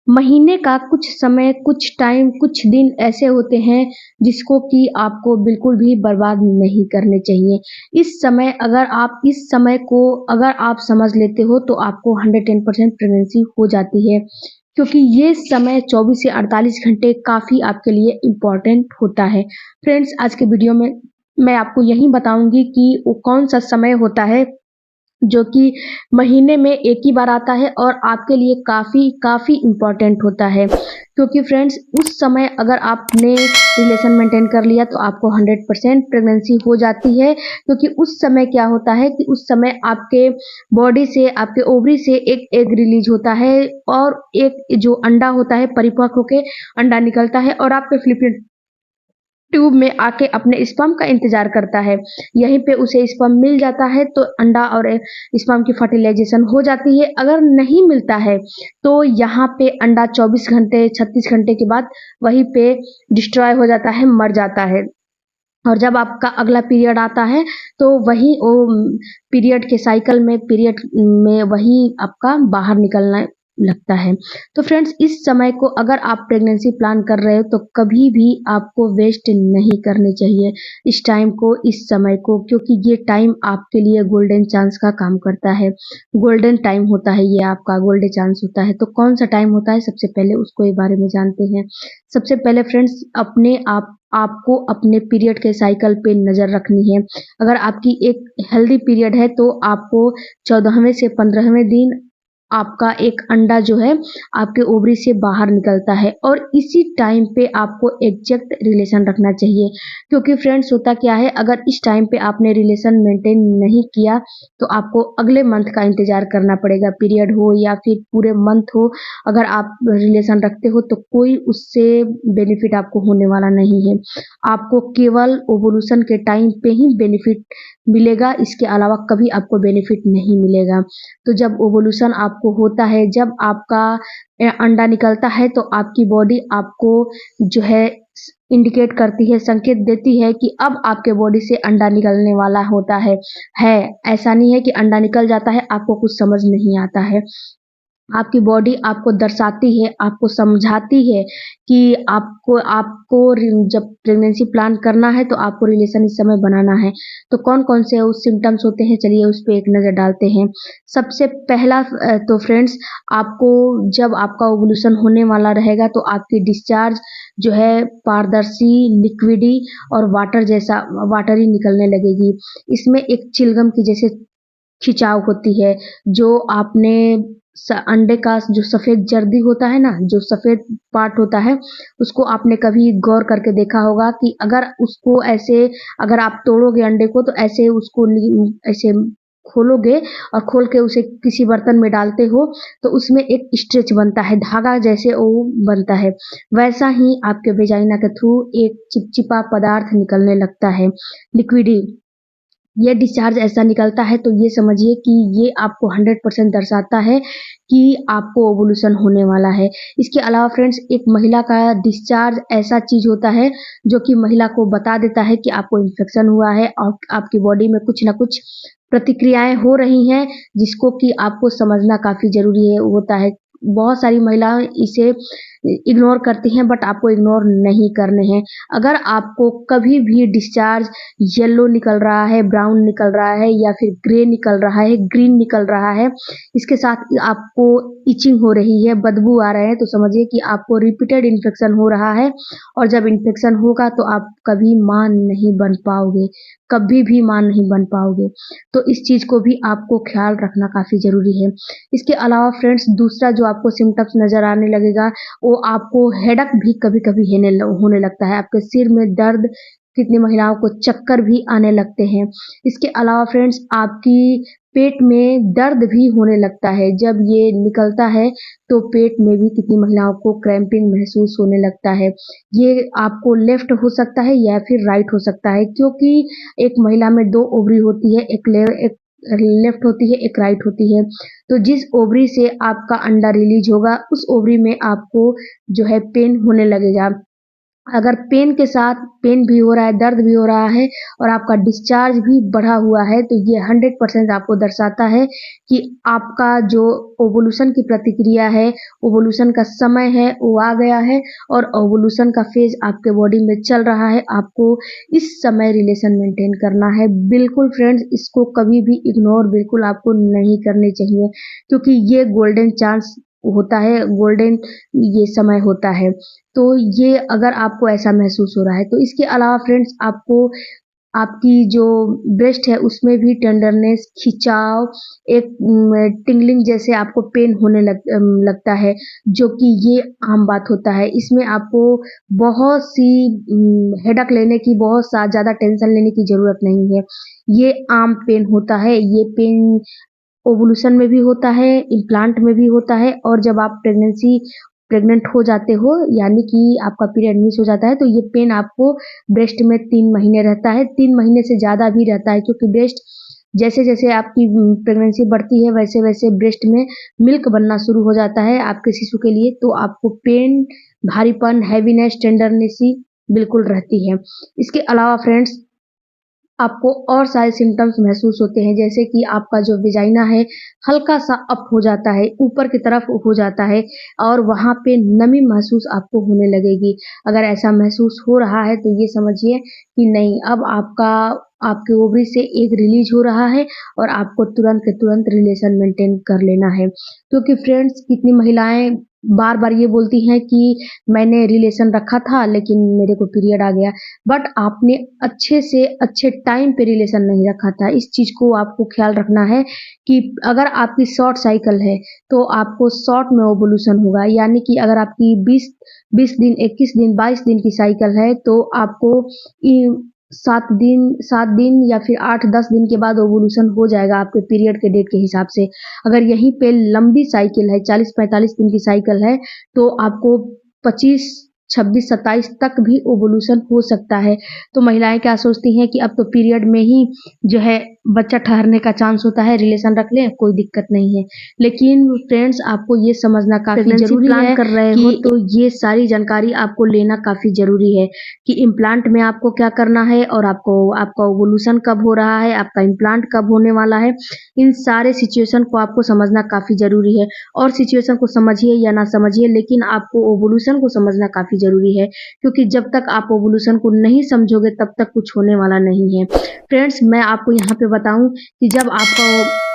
महीने का कुछ समय, कुछ टाइम, कुछ दिन ऐसे होते हैं जिसको कि आपको बिल्कुल भी बर्बाद नहीं करने चाहिए। इस समय को अगर आप समझ लेते हो तो आपको 110% प्रेगनेंसी हो जाती है। क्योंकि ये समय 24 से 48 घंटे काफ़ी आपके लिए इम्पोर्टेंट होता है। फ्रेंड्स, आज के वीडियो में मैं आपको यही बताऊँगी कि वो कौन-सा समय होता है जो कि महीने में एक ही बार आता है और आपके लिए काफ़ी काफ़ी इम्पोर्टेंट होता है। क्योंकि फ्रेंड्स, उस समय अगर आपने रिलेशन मेंटेन कर लिया तो आपको 100% प्रेगनेंसी हो जाती है। क्योंकि उस समय क्या होता है कि उस समय आपके बॉडी से, आपके ओवरी से एक एग रिलीज़ होता है और एक जो अंडा होता है परिपक्व होके अंडा निकलता है और आपके फ़्लॉपियन ट्यूब में आके अपने स्पर्म का इंतज़ार करता है। यहीं पे उसे स्पर्म मिल जाता है तो अंडा और स्पर्म की फर्टिलाइज़ेशन हो जाती है। अगर नहीं मिलता है तो यहाँ पे अंडा 24 घंटे, 36 घंटे के बाद वहीं पे डिस्ट्रॉय हो जाता है, मर जाता है। और जब आपका अगला पीरियड आता है तो वही वो पीरियड के साइकिल में पीरियड में वही आपका बाहर निकलना लगता है। तो फ्रेंड्स, इस समय को अगर आप प्रेगनेंसी प्लान कर रहे हो तो कभी भी आपको वेस्ट नहीं करने चाहिए इस टाइम को, इस समय को, क्योंकि ये टाइम आपके लिए गोल्डन चांस का काम करता है। गोल्डन टाइम होता है, ये आपका गोल्डन चांस होता है। तो कौन सा टाइम होता है, सबसे पहले उसको इस बारे में जानते हैं। सबसे पहले फ्रेंड्स, आपको अपने पीरियड के साइकिल पे नज़र रखनी है। अगर आपकी एक हेल्दी पीरियड है तो आपको 14वें से 15वें दिन आपका एक अंडा जो है आपके ओवरी से बाहर निकलता है और इसी टाइम पे आपको एग्जैक्ट रिलेशन रखना चाहिए। क्योंकि फ्रेंड्स, होता क्या है, अगर इस टाइम पे आपने रिलेशन मेंटेन नहीं किया तो आपको अगले मंथ का इंतज़ार करना पड़ेगा, पीरियड हो या फिर पूरे मंथ हो। अगर आप रिलेशन रखते हो तो कोई उससे बेनिफिट आपको होने वाला नहीं है। आपको केवल ओवुलेशन के टाइम पे ही बेनिफिट मिलेगा, इसके अलावा कभी आपको बेनिफिट नहीं मिलेगा। तो जब ओवुलेशन आपको होता है, जब आपका अंडा निकलता है तो आपकी बॉडी आपको जो है इंडिकेट करती है, संकेत देती है कि अब आपके बॉडी से अंडा निकलने वाला होता है। ऐसा नहीं है कि अंडा निकल जाता है, आपको कुछ समझ नहीं आता है। आपकी बॉडी आपको दर्शाती है, आपको समझाती है कि आपको आपको जब प्रेगनेंसी प्लान करना है तो आपको रिलेशन इस समय बनाना है। तो कौन-कौन से उस सिम्पटम्स होते हैं, चलिए उस पे एक नज़र डालते हैं। सबसे पहला तो फ्रेंड्स, आपको जब आपका ओवुलेशन होने वाला रहेगा तो आपकी डिस्चार्ज जो है पारदर्शी, लिक्विडी और वाटरी निकलने लगेगी। इसमें एक चिलगम की जैसे खिंचाव होती है। जो आपने अंडे का जो सफ़ेद जर्दी होता है ना, जो सफ़ेद पार्ट होता है, उसको आपने कभी गौर करके देखा होगा कि अगर आप तोड़ोगे अंडे को तो ऐसे उसको ऐसे खोलोगे और खोल के उसे किसी बर्तन में डालते हो तो उसमें एक स्ट्रेच बनता है, धागा जैसे वो बनता है। वैसा ही आपके वेजाइना के थ्रू एक चिपचिपा पदार्थ निकलने लगता है, लिक्विडी। ये डिस्चार्ज ऐसा निकलता है तो ये समझिए कि ये आपको 100% दर्शाता है कि आपको ओवुलेशन होने वाला है। इसके अलावा फ्रेंड्स, एक महिला का डिस्चार्ज ऐसा चीज़ होता है जो कि महिला को बता देता है कि आपको इन्फेक्शन हुआ है और आपकी बॉडी में कुछ ना कुछ प्रतिक्रियाएँ हो रही हैं, जिसको कि आपको समझना काफ़ी ज़रूरी होता है। बहुत सारी महिलाएँ इसे इग्नोर करती हैं, बट आपको इग्नोर नहीं करने हैं। अगर आपको कभी भी डिस्चार्ज येलो निकल रहा है, ब्राउन निकल रहा है या फिर ग्रे निकल रहा है, ग्रीन निकल रहा है, इसके साथ आपको इचिंग हो रही है, बदबू आ रहे हैं, तो समझिए कि आपको रिपीटेड इन्फेक्शन हो रहा है। और जब इन्फेक्शन होगा तो आप कभी माँ नहीं बन पाओगे, कभी भी माँ नहीं बन पाओगे। तो इस चीज़ को भी आपको ख़्याल रखना काफ़ी ज़रूरी है। इसके अलावा फ्रेंड्स, दूसरा जो आपको सिम्पटम्स नज़र आने लगेगा वो आपको हेडेक भी कभी-कभी होने लगता है। आपके सिर में दर्द, कितनी महिलाओं को चक्कर भी आने लगते हैं। इसके अलावा फ्रेंड्स, आपकी पेट में दर्द भी होने लगता है। जब ये निकलता है तो पेट में भी कितनी महिलाओं को क्रैम्पिंग महसूस होने लगता है। ये आपको लेफ्ट हो सकता है या फिर राइट हो सकता है, क्योंकि एक महिला में 2 ओवरी होती है, एक लेफ्ट होती है, एक राइट होती है। तो जिस ओवरी से आपका अंडा रिलीज़ होगा उस ओवरी में आपको जो है पेन होने लगेगा। अगर पेन के साथ पेन भी हो रहा है, दर्द भी हो रहा है और आपका डिस्चार्ज भी बढ़ा हुआ है, तो ये 100% आपको दर्शाता है कि आपका जो ओवुलेशन की प्रतिक्रिया है, ओवुलेशन का समय है, वो आ गया है और ओवुलेशन का फेज आपके बॉडी में चल रहा है। आपको इस समय रिलेशन मेंटेन करना है। बिल्कुल फ्रेंड्स, इसको कभी भी इग्नोर बिल्कुल आपको नहीं करने चाहिए, क्योंकि ये गोल्डन चांस होता है, गोल्डन ये समय होता है। तो ये अगर आपको ऐसा महसूस हो रहा है, तो इसके अलावा फ्रेंड्स आपको आपकी जो ब्रेस्ट है उसमें भी टेंडरनेस, खिंचाव, एक टिंगलिंग जैसे आपको पेन होने लगता है, जो कि ये आम बात होता है। इसमें आपको बहुत सी हेडक लेने की, बहुत सा ज़्यादा टेंशन लेने की ज़रूरत नहीं है। ये आम पेन होता है। ये पेन ओवुलेशन में भी होता है, इम्प्लांट में भी होता है और जब आप प्रेग्नेंट हो जाते हो, यानी कि आपका पीरियड मिस हो जाता है, तो ये पेन आपको ब्रेस्ट में 3 महीने रहता है। 3 महीने से ज़्यादा भी रहता है, क्योंकि ब्रेस्ट जैसे-जैसे आपकी प्रेगनेंसी बढ़ती है, वैसे-वैसे ब्रेस्ट में मिल्क बनना शुरू हो जाता है आपके शिशु के लिए, तो आपको पेन, भारीपन, हैवीनेस, टेंडरनेस बिल्कुल रहती है। इसके अलावा फ्रेंड्स आपको और सारे सिम्पटम्स महसूस होते हैं, जैसे कि आपका जो वेजाइना है हल्का-सा अप हो जाता है, ऊपर की तरफ हो जाता है और वहाँ पे नमी महसूस आपको होने लगेगी। अगर ऐसा महसूस हो रहा है तो ये समझिए कि नहीं, अब आपके ओवरी से एग रिलीज़ हो रहा है और आपको तुरंत के तुरंत रिलेशन मेंटेन कर लेना है। क्योंकि फ्रेंड्स, कितनी महिलाएँ बार-बार ये बोलती हैं कि मैंने रिलेशन रखा था लेकिन मेरे को पीरियड आ गया। बट आपने अच्छे से अच्छे टाइम पे रिलेशन नहीं रखा था। इस चीज़ को आपको ख्याल रखना है कि अगर आपकी शॉर्ट साइकिल है, तो आपको शॉर्ट में ओवुलेशन होगा, यानी कि अगर आपकी 20 दिन, 21 दिन, 22 दिन की साइकिल है, तो आपको इ 7 दिन या फिर 8-10 दिन के बाद ओवुलेशन हो जाएगा आपके पीरियड के डेट के हिसाब से। अगर यहीं पे लंबी साइकिल है, 40-45 दिन की साइकिल है, तो आपको 25, 26, 27 तक भी ओवुलेशन हो सकता है। तो महिलाएँ क्या सोचती हैं कि अब तो पीरियड में ही जो है बच्चा ठहरने का चांस होता है, रिलेशन रख लें, कोई दिक्कत नहीं है। लेकिन फ्रेंड्स, आपको ये समझना काफ़ी प्रेगनेंसी ज़रूरी प्लान है कर रहे कि हो तो ये सारी जानकारी आपको लेना काफ़ी ज़रूरी है कि इम्प्लांट में आपको क्या करना है और आपका ओवुलेशन कब हो रहा है, आपका इम्प्लांट कब होने वाला है। इन सारे सिचुएशन को आपको समझना काफ़ी ज़रूरी है और सिचुएशन को समझिए या ना समझिए, लेकिन आपको ओवुलेशन को समझना काफ़ी ज़रूरी है, क्योंकि जब तक आप ओवुलेशन को नहीं समझोगे तब तक कुछ होने वाला नहीं है। फ्रेंड्स, मैं आपको यहाँ पे बताऊँ कि जब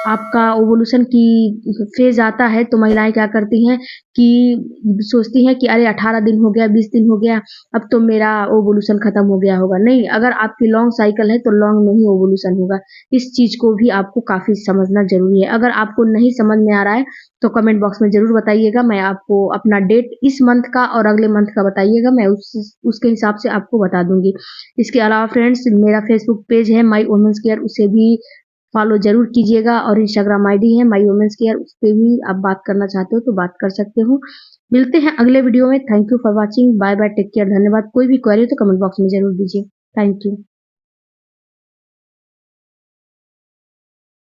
आपका ओवुलेशन की फेज़ आता है, तो महिलाएँ क्या करती हैं कि सोचती हैं कि अरे 18 दिन हो गया, 20 दिन हो गया, अब तो मेरा ओवुलेशन खत्म हो गया होगा। नहीं, अगर आपकी लॉन्ग साइकिल है तो लॉन्ग में ही ओवुलेशन होगा। इस चीज़ को भी आपको काफ़ी समझना ज़रूरी है। अगर आपको नहीं समझ में आ रहा है तो कमेंट बॉक्स में ज़रूर बताइएगा। मैं आपको अपना डेट इस मंथ का और अगले मंथ का बताइएगा, मैं उसके हिसाब से आपको बता दूँगी। इसके अलावा फ्रेंड्स, मेरा फेसबुक पेज है माई वुमेन्स केयर, उसे भी फॉलो ज़रूर कीजिएगा और इंस्टाग्राम आईडी है माई वुमेन्स केयर, उस पे भी आप बात करना चाहते हो तो बात कर सकते हो। मिलते हैं अगले वीडियो में। Thank you for watching. Bye bye, take care, धन्यवाद। कोई भी क्वेरी हो तो कमेंट बॉक्स में ज़रूर दीजिए। Thank you.